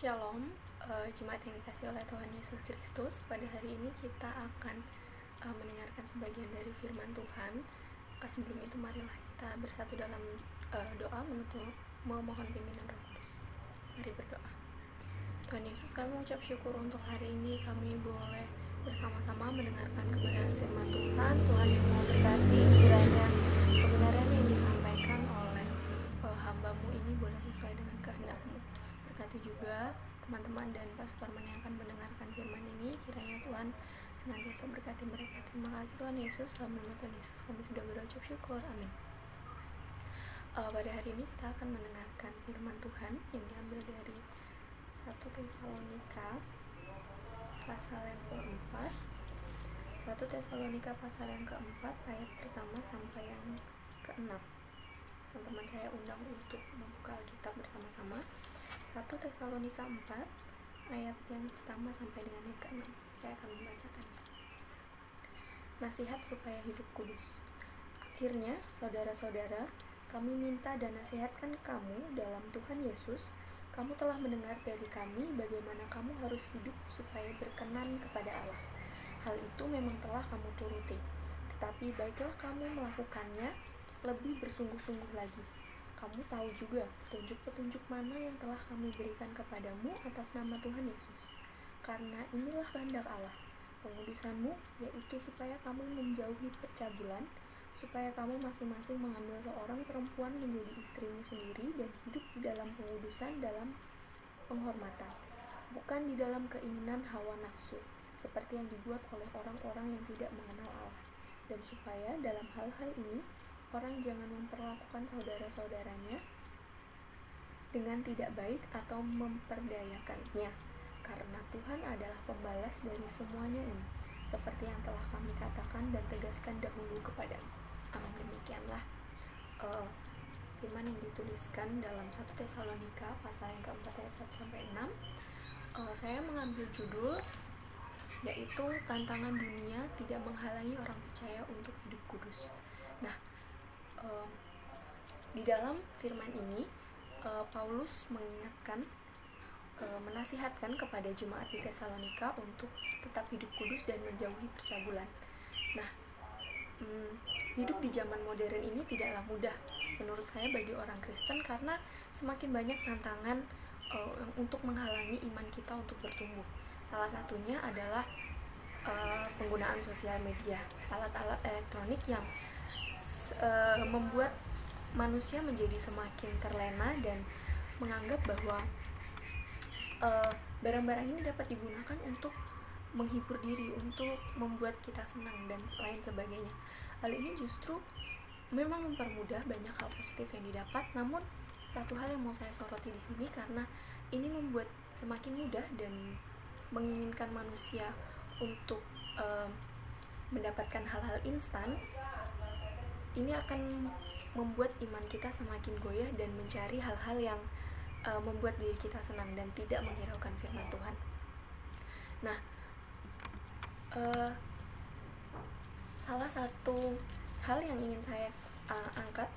Shalom, jemaat yang dikasih oleh Tuhan Yesus Kristus. Pada hari ini kita akan mendengarkan sebagian dari firman Tuhan. Sebelum itu marilah kita bersatu dalam doa memohon pimpinan Roh Kudus. Mari berdoa. Tuhan Yesus, kami mengucap syukur untuk hari ini kami boleh bersama-sama mendengarkan kebenaran firman Tuhan. Tuhan yang mau berkati kiranya kebenaran yang disampaikan oleh hamba-Mu ini boleh sesuai dengan kehendak-Mu. Berkati juga teman-teman dan pastor yang akan mendengarkan firman ini. Kiranya Tuhan senantiasa berkati mereka. Terima kasih Tuhan Yesus. Dalam nama Tuhan Yesus kami sudah berucap syukur. Amin. Pada hari ini kita akan mendengarkan firman Tuhan yang diambil dari 1 Tesalonika pasal yang keempat. 1 Tesalonika pasal yang keempat ayat pertama sampai yang keenam. Teman-teman saya undang untuk membuka Alkitab bersama-sama. 1 Tesalonika 4 ayat yang pertama sampai dengan yang ke-6. Saya akan membacakannya. Nasihat supaya hidup kudus. Akhirnya, saudara-saudara, kami minta dan nasihatkan kamu dalam Tuhan Yesus. Kamu telah mendengar dari kami bagaimana kamu harus hidup supaya berkenan kepada Allah. Hal itu memang telah kamu turuti. Tetapi baiklah kamu melakukannya lebih bersungguh-sungguh lagi. Kamu tahu juga petunjuk-petunjuk mana yang telah kami berikan kepadamu atas nama Tuhan Yesus. Karena inilah kehendak Allah, pengudusanmu, yaitu supaya kamu menjauhi percabulan, supaya kamu masing-masing mengambil seorang perempuan menjadi istrimu sendiri dan hidup di dalam pengudusan dalam penghormatan, bukan di dalam keinginan hawa nafsu, seperti yang dibuat oleh orang-orang yang tidak mengenal Allah. Dan supaya dalam hal-hal ini orang jangan memperlakukan saudara-saudaranya dengan tidak baik atau memperdayakannya, karena Tuhan adalah pembalas dari semuanya ini, seperti yang telah kami katakan dan tegaskan dahulu kepadamu. Amin. Demikianlah firman yang dituliskan dalam 1 Tesalonika pasal yang keempat ayat 1 sampai 6. Saya mengambil judul yaitu tantangan dunia tidak menghalangi orang percaya untuk hidup kudus. Nah, di dalam firman ini Paulus mengingatkan, menasihatkan kepada jemaat di Tesalonika untuk tetap hidup kudus dan menjauhi percabulan. Nah, hidup di zaman modern ini tidaklah mudah menurut saya bagi orang Kristen, karena semakin banyak tantangan untuk menghalangi iman kita untuk bertumbuh. Salah satunya adalah penggunaan sosial media, alat-alat elektronik yang membuat manusia menjadi semakin terlena dan menganggap bahwa barang-barang ini dapat digunakan untuk menghibur diri, untuk membuat kita senang dan lain sebagainya. Hal ini justru memang mempermudah banyak hal positif yang didapat, namun satu hal yang mau saya soroti di sini, karena ini membuat semakin mudah dan menginginkan manusia untuk mendapatkan hal-hal instan. Ini akan membuat iman kita semakin goyah dan mencari hal-hal yang membuat diri kita senang dan tidak menghiraukan firman Tuhan. Nah, salah satu hal yang ingin saya angkat,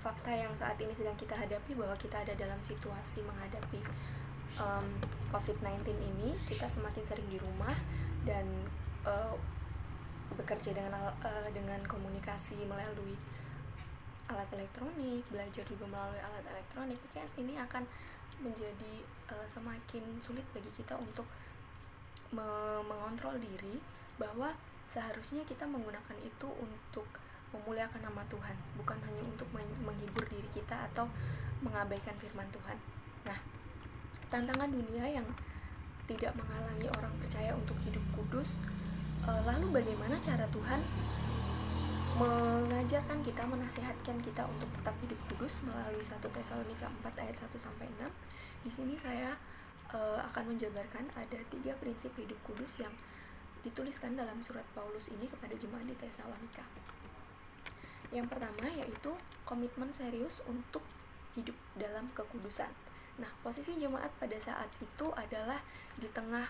fakta yang saat ini sedang kita hadapi, bahwa kita ada dalam situasi menghadapi COVID-19 ini. Kita semakin sering di rumah dan bekerja dengan komunikasi melalui alat elektronik, belajar juga melalui alat elektronik. Ini akan menjadi semakin sulit bagi kita untuk mengontrol diri, bahwa seharusnya kita menggunakan itu untuk memuliakan nama Tuhan, bukan hanya untuk menghibur diri kita atau mengabaikan firman Tuhan. Nah, tantangan dunia yang tidak menghalangi orang percaya untuk hidup kudus. Lalu bagaimana cara Tuhan mengajarkan kita, menasihatkan kita untuk tetap hidup kudus melalui 1 Tesalonika 4 ayat 1 sampai 6. Di sini saya akan menjabarkan ada 3 prinsip hidup kudus yang dituliskan dalam surat Paulus ini kepada jemaat di Tesalonika. Yang pertama yaitu komitmen serius untuk hidup dalam kekudusan. Nah, posisi jemaat pada saat itu adalah di tengah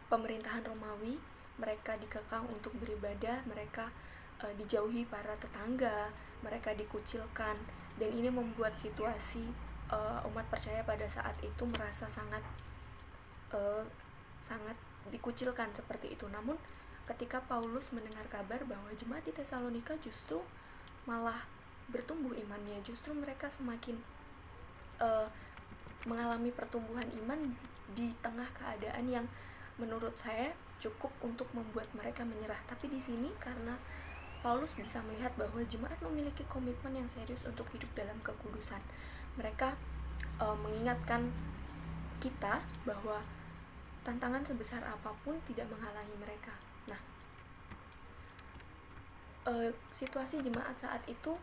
pemerintahan Romawi. Mereka dikekang untuk beribadah, mereka dijauhi para tetangga, mereka dikucilkan, dan ini membuat situasi umat percaya pada saat itu merasa sangat sangat dikucilkan seperti itu. Namun ketika Paulus mendengar kabar bahwa jemaat di Tesalonika justru malah bertumbuh imannya, justru mereka semakin mengalami pertumbuhan iman di tengah keadaan yang menurut saya cukup untuk membuat mereka menyerah. Tapi di sini karena Paulus bisa melihat bahwa jemaat memiliki komitmen yang serius untuk hidup dalam kekudusan, mereka mengingatkan kita bahwa tantangan sebesar apapun tidak menghalangi mereka. Nah, situasi jemaat saat itu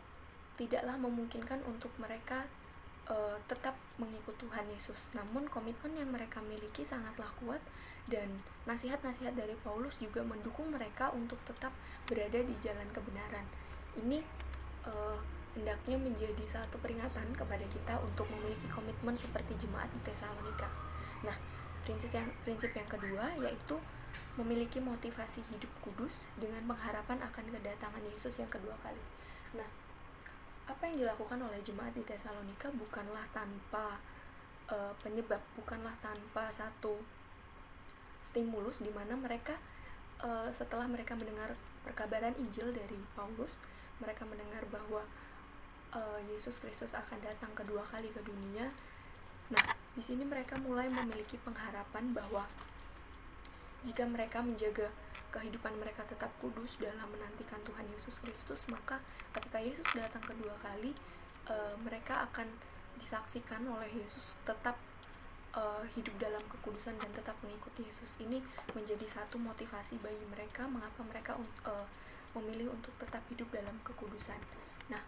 tidaklah memungkinkan untuk mereka tetap mengikut Tuhan Yesus. Namun komitmen yang mereka miliki sangatlah kuat, dan nasihat-nasihat dari Paulus juga mendukung mereka untuk tetap berada di jalan kebenaran. Ini hendaknya menjadi satu peringatan kepada kita untuk memiliki komitmen seperti jemaat di Tesalonika. Nah, prinsip yang kedua yaitu memiliki motivasi hidup kudus dengan pengharapan akan kedatangan Yesus yang kedua kali. Nah, apa yang dilakukan oleh jemaat di Tesalonika bukanlah tanpa penyebab, bukanlah tanpa satu stimulus di mana mereka setelah mereka mendengar perkabaran Injil dari Paulus, mereka mendengar bahwa Yesus Kristus akan datang kedua kali ke dunia. Nah, di sini mereka mulai memiliki pengharapan bahwa jika mereka menjaga kehidupan mereka tetap kudus dalam menantikan Tuhan Yesus Kristus, maka ketika Yesus datang kedua kali, mereka akan disaksikan oleh Yesus tetap hidup dalam kekudusan dan tetap mengikuti Yesus. Ini menjadi satu motivasi bagi mereka mengapa mereka memilih untuk tetap hidup dalam kekudusan. Nah,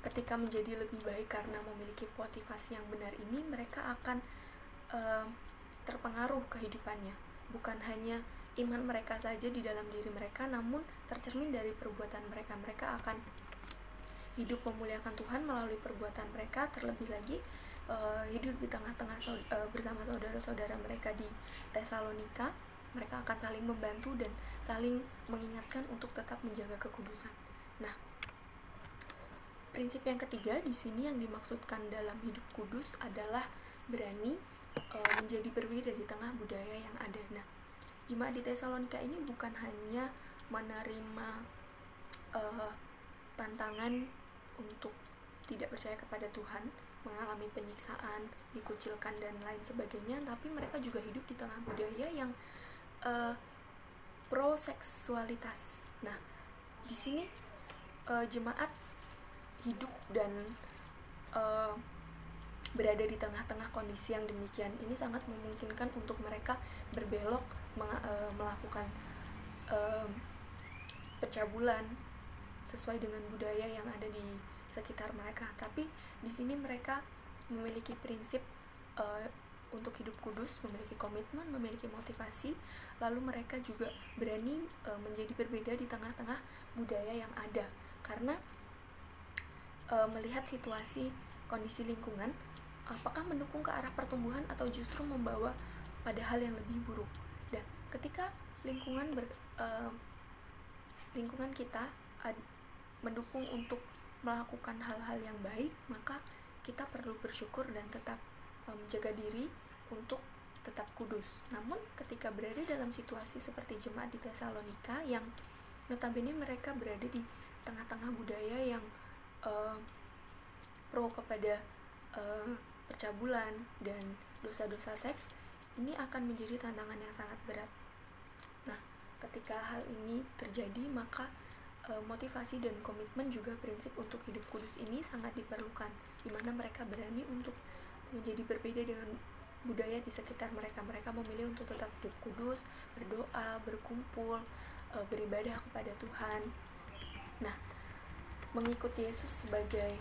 ketika menjadi lebih baik karena memiliki motivasi yang benar ini, mereka akan terpengaruh kehidupannya. Bukan hanya iman mereka saja di dalam diri mereka, namun tercermin dari perbuatan mereka. Mereka akan hidup memuliakan Tuhan melalui perbuatan mereka, terlebih lagi hidup di tengah-tengah bersama saudara-saudara mereka di Tesalonika. Mereka akan saling membantu dan saling mengingatkan untuk tetap menjaga kekudusan. Nah, prinsip yang ketiga di sini yang dimaksudkan dalam hidup kudus adalah berani menjadi berbeda di tengah budaya yang ada. Nah, jemaat di Tesalonika ini bukan hanya menerima tantangan untuk tidak percaya kepada Tuhan, mengalami penyiksaan, dikucilkan dan lain sebagainya, tapi mereka juga hidup di tengah budaya yang pro seksualitas. Nah, di sini jemaat hidup dan berada di tengah-tengah kondisi yang demikian ini sangat memungkinkan untuk mereka berbelok melakukan pencabulan sesuai dengan budaya yang ada di sekitar mereka. Tapi di sini mereka memiliki prinsip untuk hidup kudus, memiliki komitmen, memiliki motivasi, lalu mereka juga berani menjadi berbeda di tengah-tengah budaya yang ada, karena melihat situasi kondisi lingkungan apakah mendukung ke arah pertumbuhan atau justru membawa pada hal yang lebih buruk. Dan ketika lingkungan kita mendukung untuk melakukan hal-hal yang baik, maka kita perlu bersyukur dan tetap menjaga diri untuk tetap kudus. Namun ketika berada dalam situasi seperti jemaat di Tesalonika yang notabene mereka berada di tengah-tengah budaya yang pro kepada percabulan dan dosa-dosa seks, ini akan menjadi tantangan yang sangat berat. Nah, ketika hal ini terjadi, maka motivasi dan komitmen juga prinsip untuk hidup kudus ini sangat diperlukan, di mana mereka berani untuk menjadi berbeda dengan budaya di sekitar mereka. Mereka memilih untuk tetap hidup kudus, berdoa, berkumpul, beribadah kepada Tuhan. Nah, mengikuti Yesus sebagai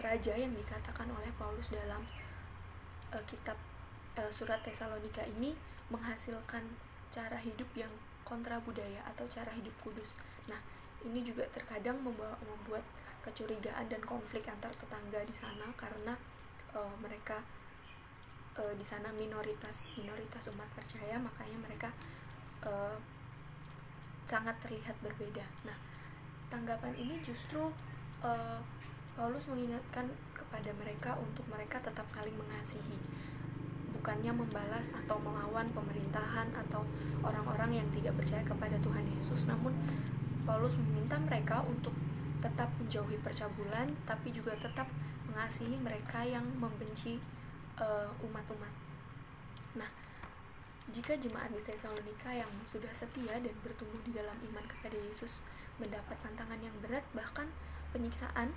raja yang dikatakan oleh Paulus dalam kitab surat Tesalonika ini menghasilkan cara hidup yang kontra budaya atau cara hidup kudus. Nah, ini juga terkadang membuat kecurigaan dan konflik antar tetangga di sana, karena mereka di sana minoritas umat percaya, makanya mereka sangat terlihat berbeda. Nah, tanggapan ini justru Paulus mengingatkan kepada mereka untuk mereka tetap saling mengasihi, bukannya membalas atau melawan pemerintahan atau orang-orang yang tidak percaya kepada Tuhan Yesus. Namun Paulus meminta mereka untuk tetap menjauhi percabulan, tapi juga tetap mengasihi mereka yang membenci umat-umat. Nah, jika jemaat di Tesalonika yang sudah setia dan bertumbuh di dalam iman kepada Yesus mendapat tantangan yang berat, bahkan penyiksaan,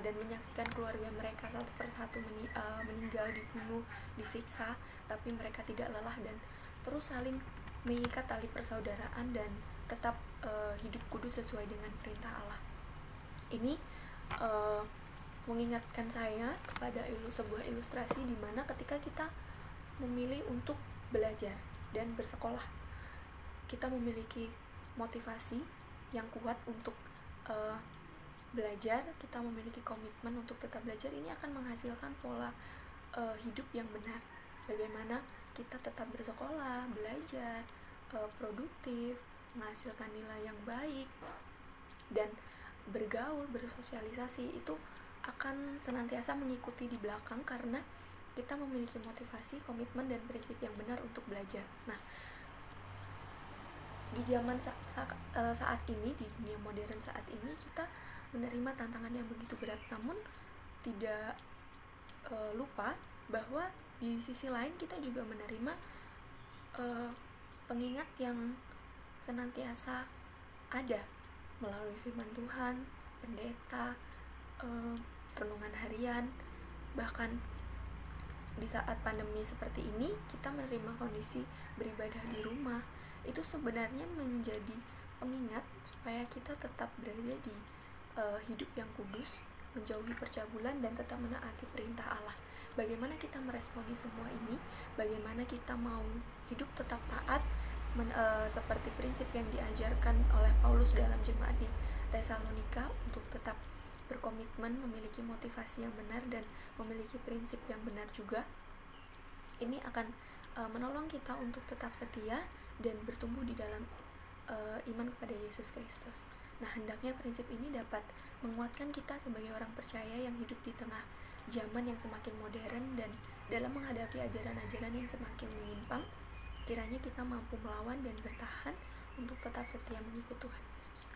dan menyaksikan keluarga mereka satu persatu meninggal, dibunuh, disiksa, tapi mereka tidak lelah dan terus saling mengikat tali persaudaraan dan tetap hidup kudus sesuai dengan perintah Allah. Ini mengingatkan saya kepada sebuah ilustrasi di mana ketika kita memilih untuk belajar dan bersekolah, kita memiliki motivasi yang kuat untuk belajar, kita memiliki komitmen untuk tetap belajar. Ini akan menghasilkan pola hidup yang benar. Bagaimana kita tetap bersekolah, belajar, produktif, menghasilkan nilai yang baik, dan bergaul, bersosialisasi itu akan senantiasa mengikuti di belakang karena kita memiliki motivasi, komitmen, dan prinsip yang benar untuk belajar. Nah, di zaman saat ini, di dunia modern saat ini, kita menerima tantangan yang begitu berat, namun tidak lupa bahwa di sisi lain kita juga menerima pengingat yang senantiasa ada melalui firman Tuhan, pendeta, renungan harian. Bahkan di saat pandemi seperti ini, kita menerima kondisi beribadah di rumah. Itu sebenarnya menjadi pengingat supaya kita tetap berada di hidup yang kudus, menjauhi percabulan, dan tetap menaati perintah Allah. Bagaimana kita meresponi semua ini? Bagaimana kita mau hidup tetap taat seperti prinsip yang diajarkan oleh Paulus dalam jemaat di Tesalonika, untuk tetap berkomitmen, memiliki motivasi yang benar, dan memiliki prinsip yang benar juga. Ini akan menolong kita untuk tetap setia dan bertumbuh di dalam iman kepada Yesus Kristus. Nah, hendaknya prinsip ini dapat menguatkan kita sebagai orang percaya yang hidup di tengah zaman yang semakin modern dan dalam menghadapi ajaran-ajaran yang semakin menyimpang. Kiranya kita mampu melawan dan bertahan untuk tetap setia mengikut Tuhan Yesus.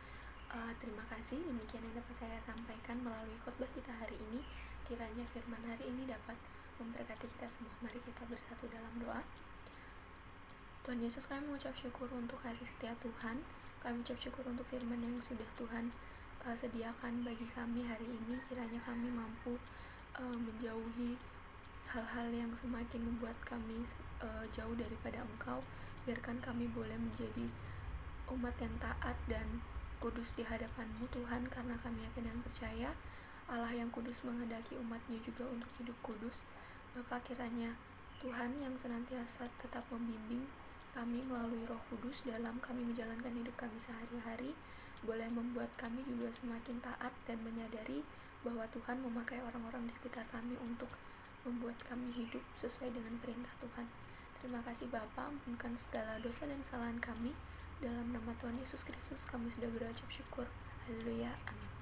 Terima kasih, demikian yang dapat saya sampaikan melalui khotbah kita hari ini. Kiranya firman hari ini dapat memberkati kita semua. Mari kita bersatu dalam doa. Tuhan Yesus, kami mengucap syukur untuk kasih setia Tuhan. Kami mengucap syukur untuk firman yang sudah Tuhan sediakan bagi kami hari ini. Kiranya kami mampu menjauhi hal-hal yang semakin membuat kami jauh daripada Engkau. Biarkan kami boleh menjadi umat yang taat dan kudus di hadapan-Mu Tuhan, karena kami yakin dan percaya Allah yang kudus menghendaki umat-Nya juga untuk hidup kudus. Bapa, kiranya Tuhan yang senantiasa tetap membimbing kami melalui Roh Kudus dalam kami menjalankan hidup kami sehari-hari, boleh membuat kami juga semakin taat dan menyadari bahwa Tuhan memakai orang-orang di sekitar kami untuk membuat kami hidup sesuai dengan perintah Tuhan. Terima kasih Bapa, ampunkan segala dosa dan kesalahan kami. Dalam nama Tuhan Yesus Kristus kami sudah berucap syukur. Haleluya, amin.